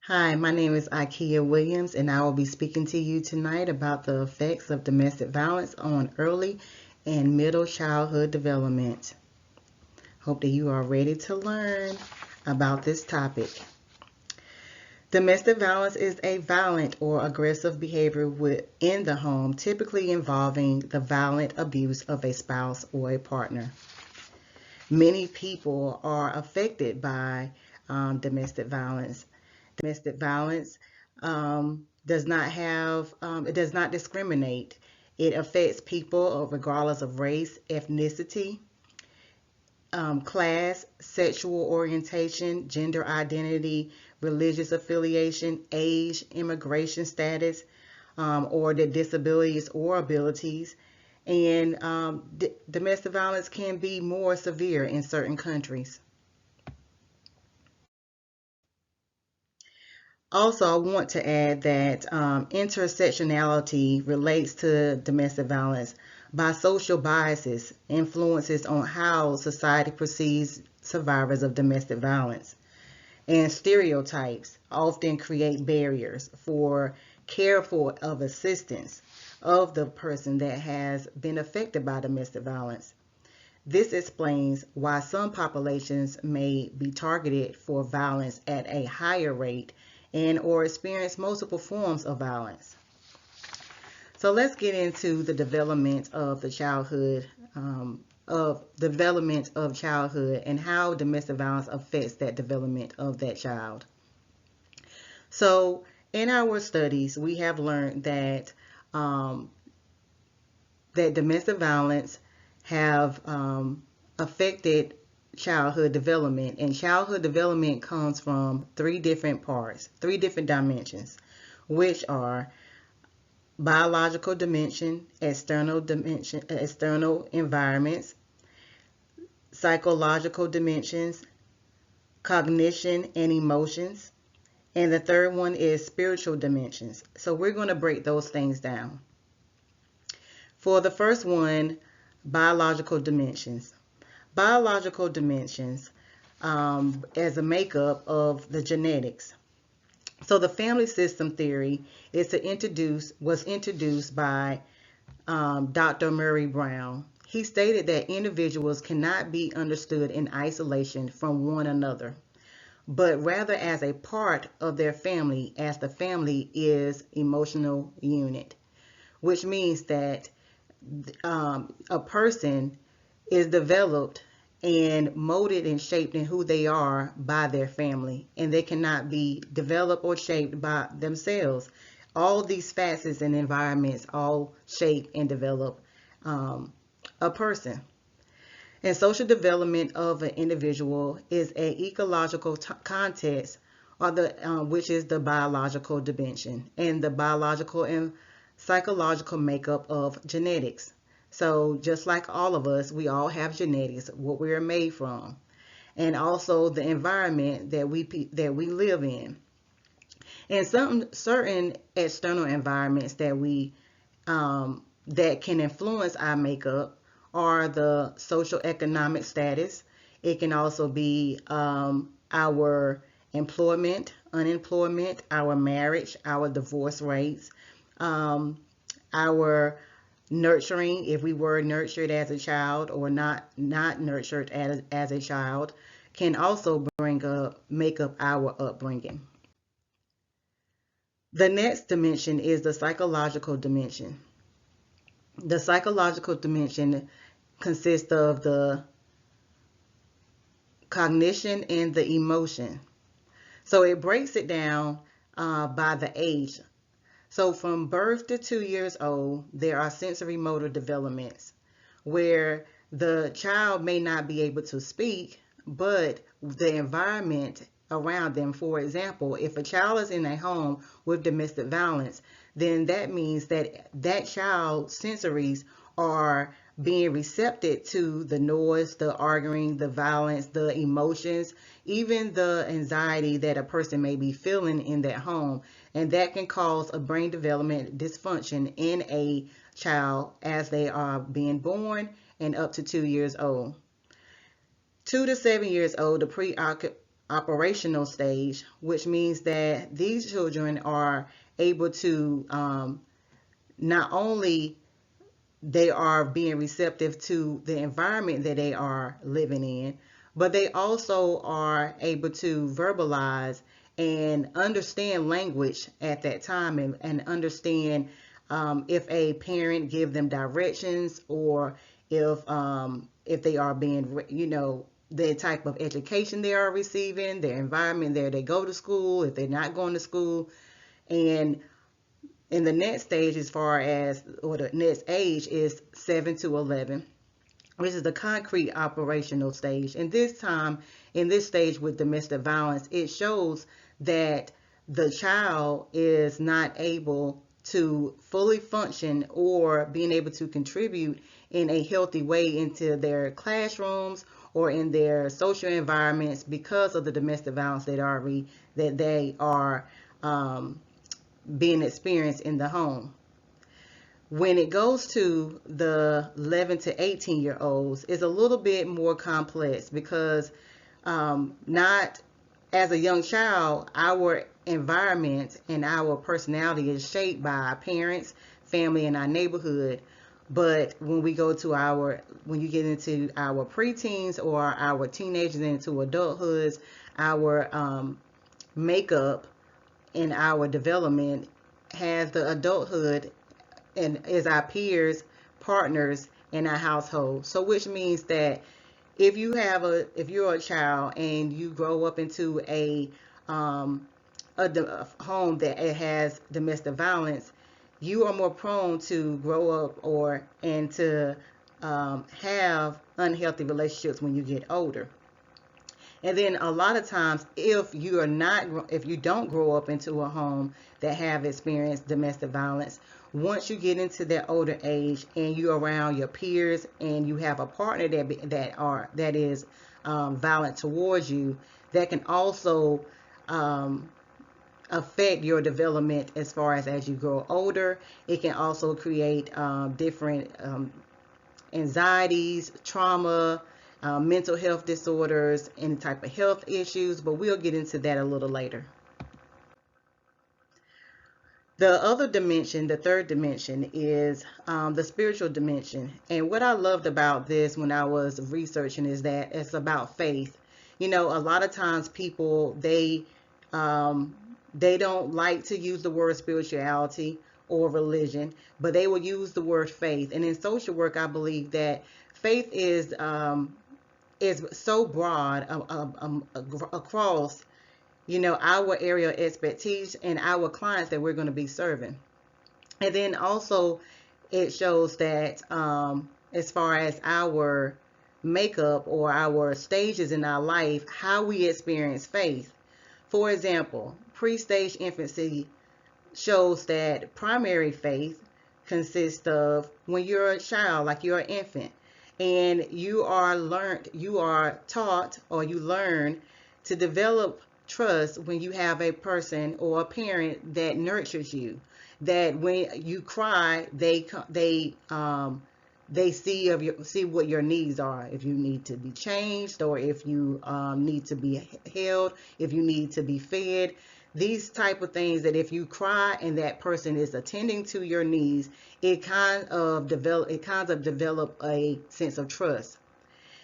Hi, my name is Ikea Williams, and I will be speaking to you tonight about the effects of domestic violence on early and middle childhood development. Hope that you are ready to learn about this topic. Domestic violence is a violent or aggressive behavior within the home, typically involving the violent abuse of a spouse or a partner. Many people are affected by domestic violence. Domestic violence it does not discriminate. It affects people regardless of race, ethnicity, class, sexual orientation, gender identity, religious affiliation, age, immigration status, or their disabilities or abilities. And domestic violence can be more severe in certain countries. Also, I want to add that intersectionality relates to domestic violence by social biases, influences on how society perceives survivors of domestic violence, and stereotypes often create barriers for careful of assistance of the person that has been affected by domestic violence. This explains why some populations may be targeted for violence at a higher rate and or experience multiple forms of violence. So let's get into the development of the childhood childhood and how domestic violence affects that development of that child. So in our studies, we have learned that domestic violence have affected childhood development, and childhood development comes from three different parts, three different dimensions, which are biological dimension, external environments, psychological dimensions, cognition and emotions, and the third one is spiritual dimensions. So we're going to break those things down. For the first one, biological dimensions. Biological dimensions as a makeup of the genetics. So the family system theory was introduced by Dr. Murray Brown. He stated that individuals cannot be understood in isolation from one another, but rather as a part of their family, as the family is emotional unit, which means that a person is developed and molded and shaped in who they are by their family, and they cannot be developed or shaped by themselves. All these facets and environments all shape and develop a person. And social development of an individual is an ecological context, or which is the biological dimension, and the biological and psychological makeup of genetics. So just like all of us, we all have genetics, what we are made from, and also the environment that we live in, and some certain external environments that can influence our makeup are the social economic status. It can also be our employment, unemployment, our marriage, our divorce rates, our nurturing, if we were nurtured as a child or not nurtured as a child, can also make up our upbringing. The next dimension is the psychological dimension. The psychological dimension consists of the cognition and the emotion. So it breaks it down by the age. So from birth to 2 years old, there are sensory motor developments where the child may not be able to speak, but the environment around them, for example, if a child is in a home with domestic violence, then that means that that child's sensories are being receptive to the noise, the arguing, the violence, the emotions, even the anxiety that a person may be feeling in that home. And that can cause a brain development dysfunction in a child as they are being born and up to 2 years old. 2 to 7 years old, operational stage, which means that these children are able to not only they are being receptive to the environment that they are living in, but they also are able to verbalize and understand language at that time, and understand if a parent give them directions, or if they are being, the type of education they are receiving, their environment there they go to school, if they're not going to school. And in the next stage, as far as, or the next age, is 7 to 11, which is the concrete operational stage. And this time, in this stage with domestic violence, it shows that the child is not able to fully function or being able to contribute in a healthy way into their classrooms or in their social environments because of the domestic violence that they are being experienced in the home. When it goes to the 11 to 18-year-olds, it's a little bit more complex because not as a young child, our environment and our personality is shaped by our parents, family, and our neighborhood. But when you get into our preteens or our teenagers into adulthoods, our makeup in our development has the adulthood and is our peers, partners in our household. So which means that if you're a child and you grow up into a home that it has domestic violence, you are more prone to grow up and to have unhealthy relationships when you get older. And then a lot of times, if you don't grow up into a home that have experienced domestic violence, once you get into that older age and you're around your peers and you have a partner that is violent towards you, that can also affect your development as far as you grow older. It can also create different anxieties, trauma, mental health disorders, any type of health issues, but we'll get into that a little later. The other dimension, the third dimension, is the spiritual dimension. And what I loved about this when I was researching is that it's about faith. A lot of times people, they don't like to use the word spirituality or religion, but they will use the word faith. And in social work, I believe that faith is so broad across our area of expertise and our clients that we're going to be serving. And then also it shows that as far as our makeup or our stages in our life, how we experience faith. For example, pre-stage infancy shows that primary faith consists of when you're a child, like you're an infant, and you are taught, or you learn to develop trust when you have a person or a parent that nurtures you, that when you cry, they see what your needs are, if you need to be changed, or if you need to be held, if you need to be fed. These type of things, that if you cry and that person is attending to your needs, it kind of develop a sense of trust.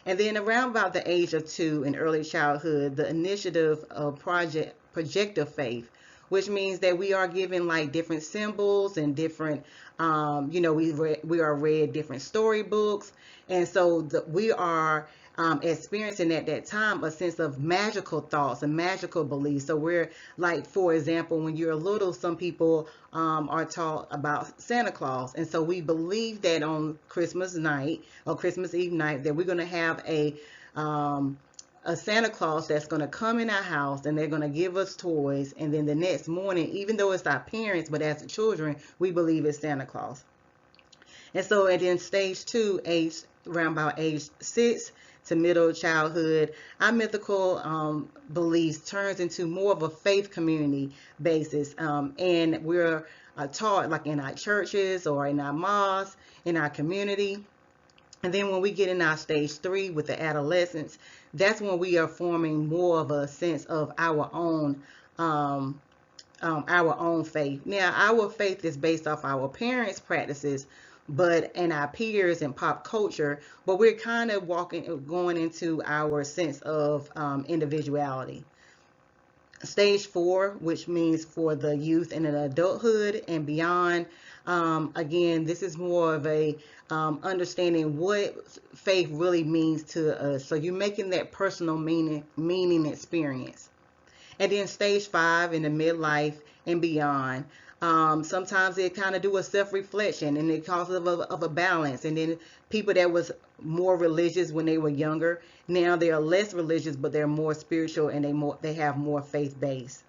And then around about the age of 2 in early childhood, the initiative of projective faith, which means that we are given like different symbols and different, we are read different storybooks. And so we are experiencing at that time a sense of magical thoughts and magical beliefs. So we're like, for example, when you're little, some people are taught about Santa Claus. And so we believe that on Christmas night or Christmas Eve night that we're going to have a Santa Claus that's going to come in our house and they're going to give us toys. And then the next morning, even though it's our parents, but as children, we believe it's Santa Claus. And so, and then stage 2, around about age 6 to middle childhood, our mythical beliefs turns into more of a faith community basis. And we're taught like in our churches or in our mosques, in our community. And then when we get in our stage 3 with the adolescence, that's when we are forming more of a sense of um, our own faith. Now, our faith is based off our parents' practices, but and our peers and pop culture. But we're kind of going into our sense of individuality. Stage 4, which means for the youth and an adulthood and beyond. Again, this is more of a understanding what faith really means to us. So you're making that personal meaning experience. And then stage 5 in the midlife and beyond. Sometimes they kind of do a self-reflection and it causes of a balance. And then people that was more religious when they were younger, now they are less religious, but they're more spiritual and they have more faith base.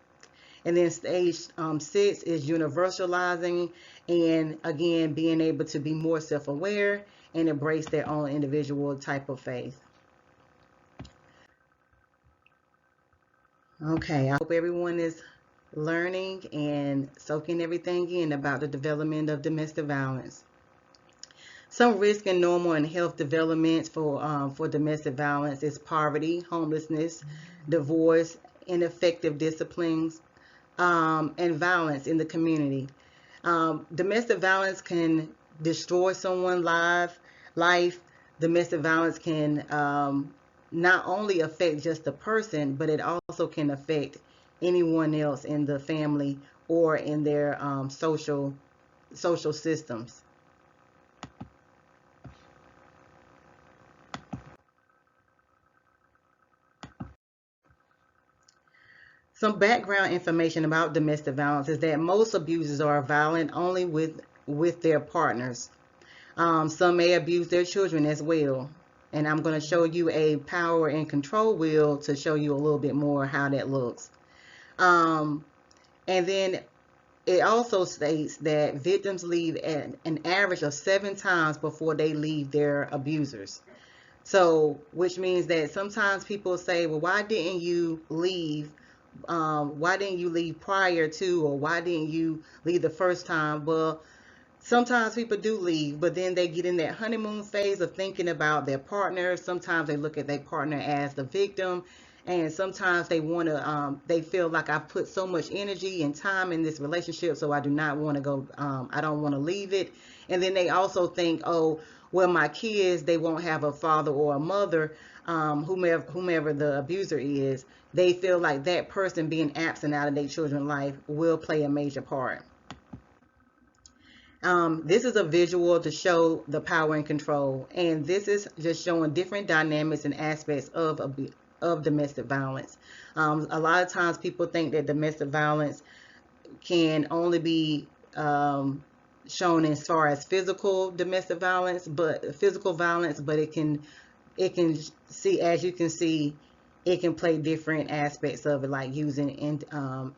And then stage 6 is universalizing and again being able to be more self-aware and embrace their own individual type of faith. Okay, I hope everyone is learning and soaking everything in about the development of domestic violence. Some risk and normal and health developments for domestic violence is poverty, homelessness, divorce, ineffective disciplines, and violence in the community. Domestic violence can destroy someone's life. Domestic violence can not only affect just the person, but it also can affect anyone else in the family or in their social systems. Some background information about domestic violence is that most abusers are violent only with their partners. Some may abuse their children as well. And I'm going to show you a power and control wheel to show you a little bit more how that looks. And then it also states that victims leave at an average of 7 times before they leave their abusers. So, which means that sometimes people say, well, why didn't you leave? Why didn't you leave prior to, or why didn't you leave the first time? Well, sometimes people do leave, but then they get in that honeymoon phase of thinking about their partner. Sometimes they look at their partner as the victim, and sometimes they want to. They feel like I put so much energy and time in this relationship, so I do not want to go. I don't want to leave it. And then they also think, oh, well, my kids, they won't have a father or a mother, whomever the abuser is. They feel like that person being absent out of their children's life will play a major part. This is a visual to show the power and control, and this is just showing different dynamics and aspects of domestic violence. A lot of times people think that domestic violence can only be shown as far as physical domestic violence, but it can see, as you can see, it can play different aspects of it, like using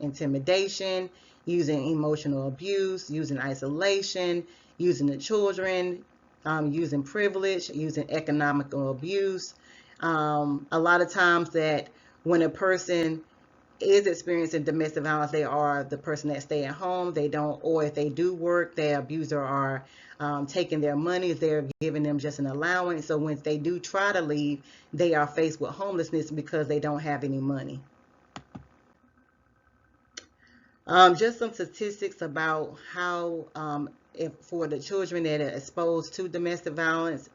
intimidation, using emotional abuse, using isolation, using the children, using privilege, using economical abuse. A lot of times that when a person is experiencing domestic violence, they are the person that stay at home. They don't, or if they do work, their abuser are taking their money. They're giving them just an allowance. So when they do try to leave, they are faced with homelessness because they don't have any money. Just some statistics about how, if for the children that are exposed to domestic violence.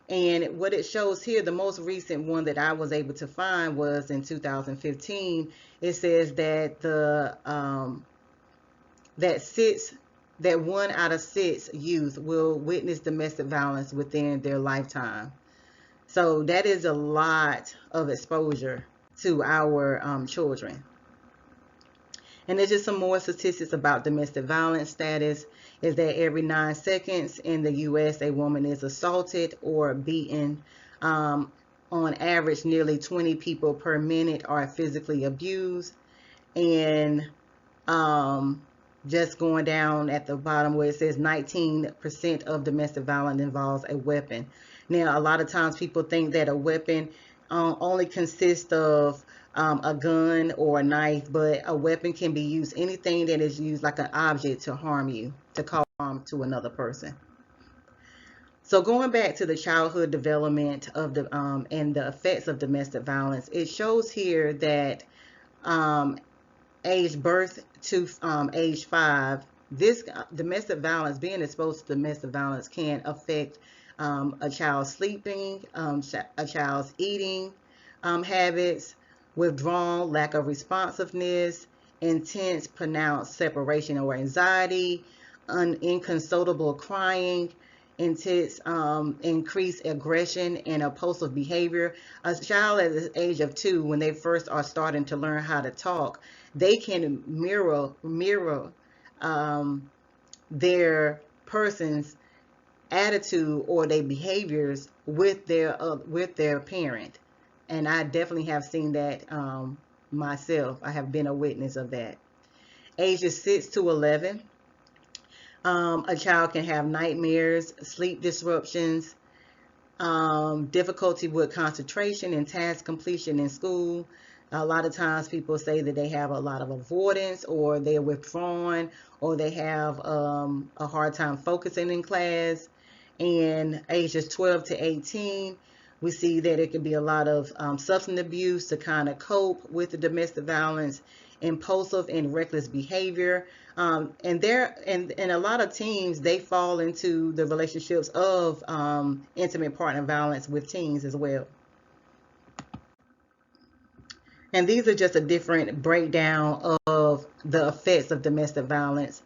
And what it shows here, the most recent one that I was able to find was in 2015. It says that that 1 out of 6 youth will witness domestic violence within their lifetime. So that is a lot of exposure to our children. And there's just some more statistics about domestic violence status is that every 9 seconds in the U.S. a woman is assaulted or beaten. On average, nearly 20 people per minute are physically abused. And just going down at the bottom where it says 19% of domestic violence involves a weapon. Now, a lot of times people think that a weapon only consists of a gun or a knife, but a weapon can be used, anything that is used like an object to harm you, to cause harm to another person. So going back to the childhood development of the and the effects of domestic violence, it shows here that um, age birth to age 5, this domestic violence, being exposed to domestic violence, can affect a child's sleeping, a child's eating habits, withdrawal, lack of responsiveness, intense, pronounced separation or anxiety, inconsolable crying, intense, increased aggression and impulsive behavior. A child at the age of 2, when they first are starting to learn how to talk, they can mirror um, their person's attitude or their behaviors with their parent. And I definitely have seen that myself. I have been a witness of that. Ages 6 to 11, a child can have nightmares, sleep disruptions, difficulty with concentration and task completion in school. A lot of times people say that they have a lot of avoidance, or they're withdrawn, or they have a hard time focusing in class. And ages 12 to 18, we see that it can be a lot of substance abuse to kind of cope with the domestic violence, impulsive and reckless behavior. And a lot of teens, they fall into the relationships of intimate partner violence with teens as well. And these are just a different breakdown of the effects of domestic violence.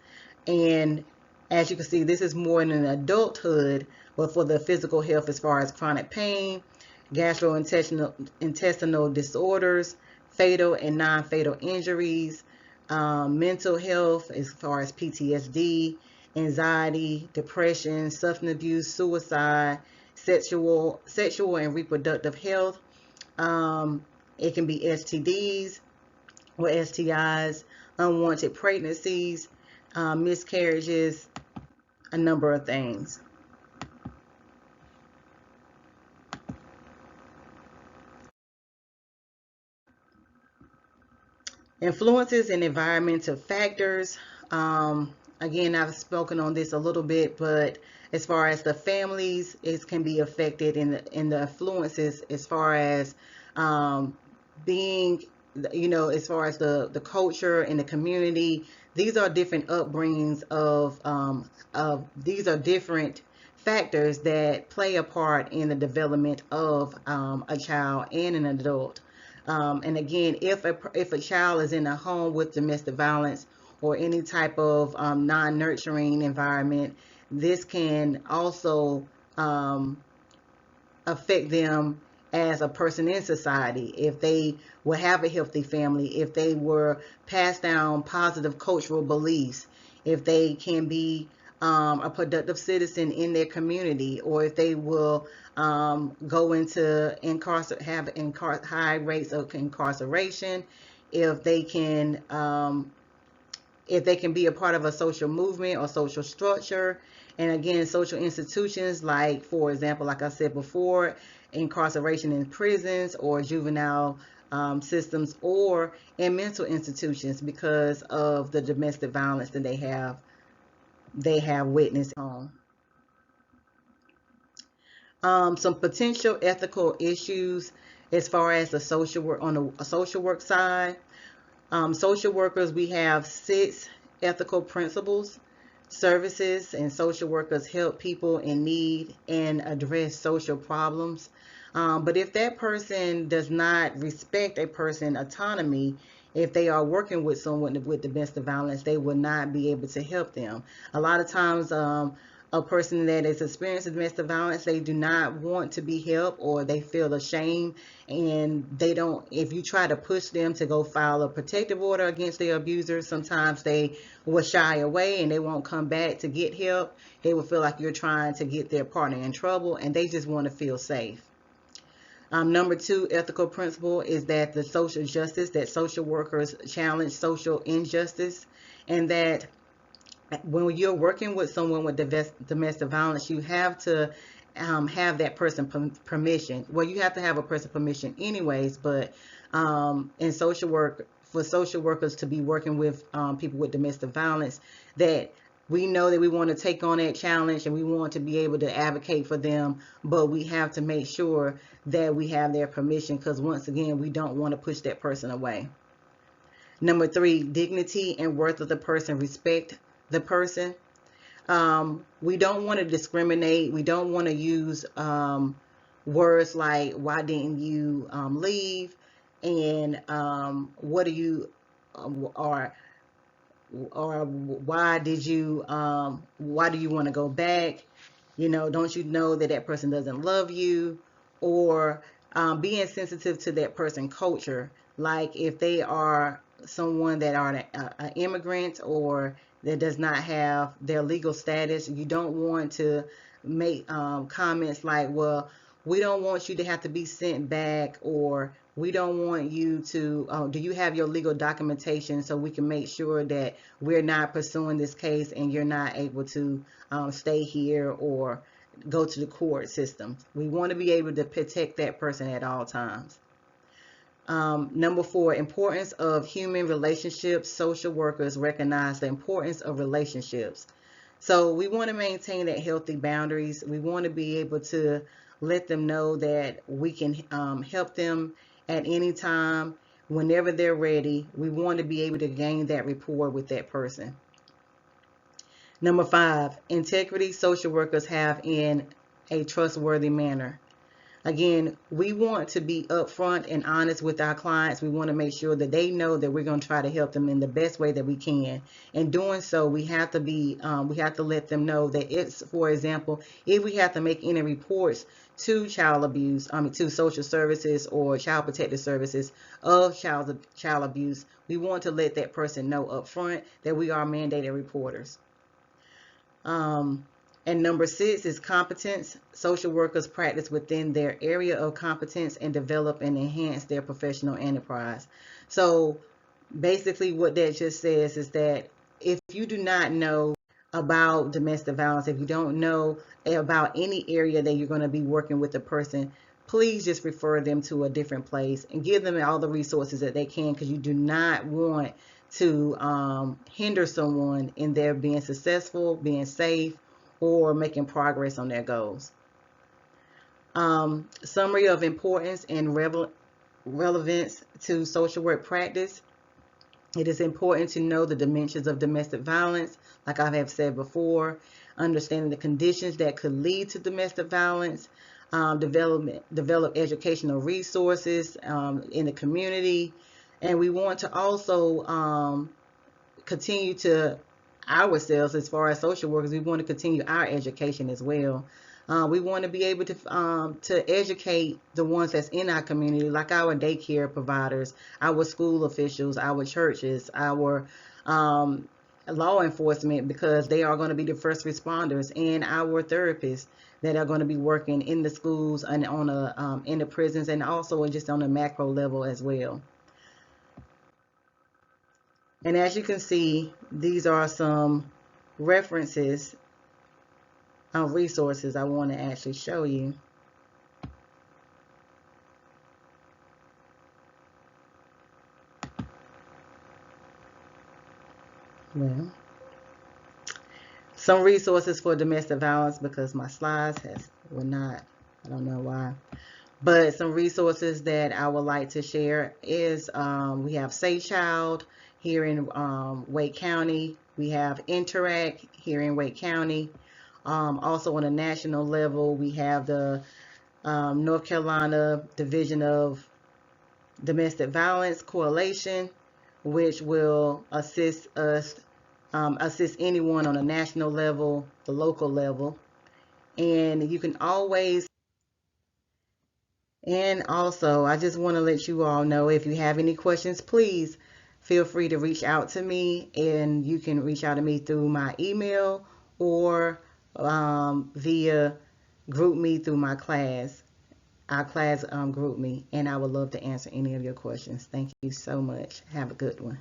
And as you can see, this is more in an adulthood, but for the physical health as far as chronic pain, intestinal disorders, fatal and non-fatal injuries, mental health as far as PTSD, anxiety, depression, substance abuse, suicide, sexual and reproductive health. Um, it can be STDs or STIs, unwanted pregnancies, miscarriages, a number of things. Influences and environmental factors. Again, I've spoken on this a little bit, but as far as the families, it can be affected in the influences as far as being, as far as the culture and the community. These are different upbringings of these are different factors that play a part in the development of a child and an adult. And again, if a child is in a home with domestic violence or any type of non-nurturing environment, this can also affect them as a person in society. If they will have a healthy family, if they were passed down positive cultural beliefs, if they can be a productive citizen in their community, or if they will go into high rates of incarceration, if they can be a part of a social movement or social structure. And again, social institutions, like, for example, like I said before, incarceration in prisons or juvenile systems, or in mental institutions, because of the domestic violence that they have witnessed home. Some potential ethical issues as far as the social work on a social work side. Social workers, we have 6 ethical principles. Services and social workers help people in need and address social problems. But if that person does not respect a person's autonomy, if they are working with someone with domestic violence, they will not be able to help them. A lot of times, a person that is experiencing domestic violence, they do not want to be helped, or they feel ashamed, and they don't. If you try to push them to go file a protective order against their abuser, sometimes they will shy away and they won't come back to get help. They will feel like you're trying to get their partner in trouble, and they just want to feel safe. Number 2 ethical principle is that the social justice, that social workers challenge social injustice, and that when you're working with someone with domestic violence, you have to have that person permission. Well, you have to have a person permission anyways, but in social work, for social workers to be working with people with domestic violence, that we know that we want to take on that challenge and we want to be able to advocate for them, but we have to make sure that we have their permission, because once again, we don't want to push that person away. Number 3, dignity and worth of the person. Respect the person. We don't want to discriminate. We don't want to use words like, why didn't you leave, and what do you, or why do you want to go back? Don't you know that that person doesn't love you? Or being sensitive to that person's culture, like if they are someone that are an immigrant or that does not have their legal status, you don't want to make comments like, well, we don't want you to have to be sent back, or we don't want you to, do you have your legal documentation so we can make sure that we're not pursuing this case and you're not able to stay here or go to the court system. We want to be able to protect that person at all times. Number 4, importance of human relationships. Social workers recognize the importance of relationships. So we want to maintain that healthy boundaries. We want to be able to let them know that we can help them at any time, whenever they're ready. We want to be able to gain that rapport with that person. Number 5, integrity. Social workers have in a trustworthy manner. Again, we want to be upfront and honest with our clients. We want to make sure that they know that we're going to try to help them in the best way that we can. In doing so, we have to let them know that it's, for example, if we have to make any reports to child abuse, to social services or child protective services of child abuse, we want to let that person know upfront that we are mandated reporters. And number 6 is competence. Social workers practice within their area of competence and develop and enhance their professional enterprise. So basically what that just says is that if you do not know about domestic violence, if you don't know about any area that you're going to be working with a person, please just refer them to a different place and give them all the resources that they can, because you do not want to hinder someone in their being successful, being safe, or making progress on their goals. Summary of importance and relevance to social work practice. It is important to know the dimensions of domestic violence, like I have said before, understanding the conditions that could lead to domestic violence, develop educational resources in the community, and we want to also continue to ourselves, as far as social workers, we want to continue our education as well. We want to be able to educate the ones that's in our community, like our daycare providers, our school officials, our churches, our law enforcement, because they are going to be the first responders, and our therapists that are going to be working in the schools and in the prisons, and also just on a macro level as well. And as you can see, these are some references of resources I want to actually show you. Well, some resources for domestic violence, because my slides were not, I don't know why. But some resources that I would like to share is we have Safe Child here in Wake County. We have Interact here in Wake County. Also on a national level, we have the North Carolina Division of Domestic Violence Coalition, which will assist anyone on a national level, the local level. And you can always, and also I just want to let you all know, if you have any questions, please feel free to reach out to me, and you can reach out to me through my email or via GroupMe through my class. Our class GroupMe, and I would love to answer any of your questions. Thank you so much. Have a good one.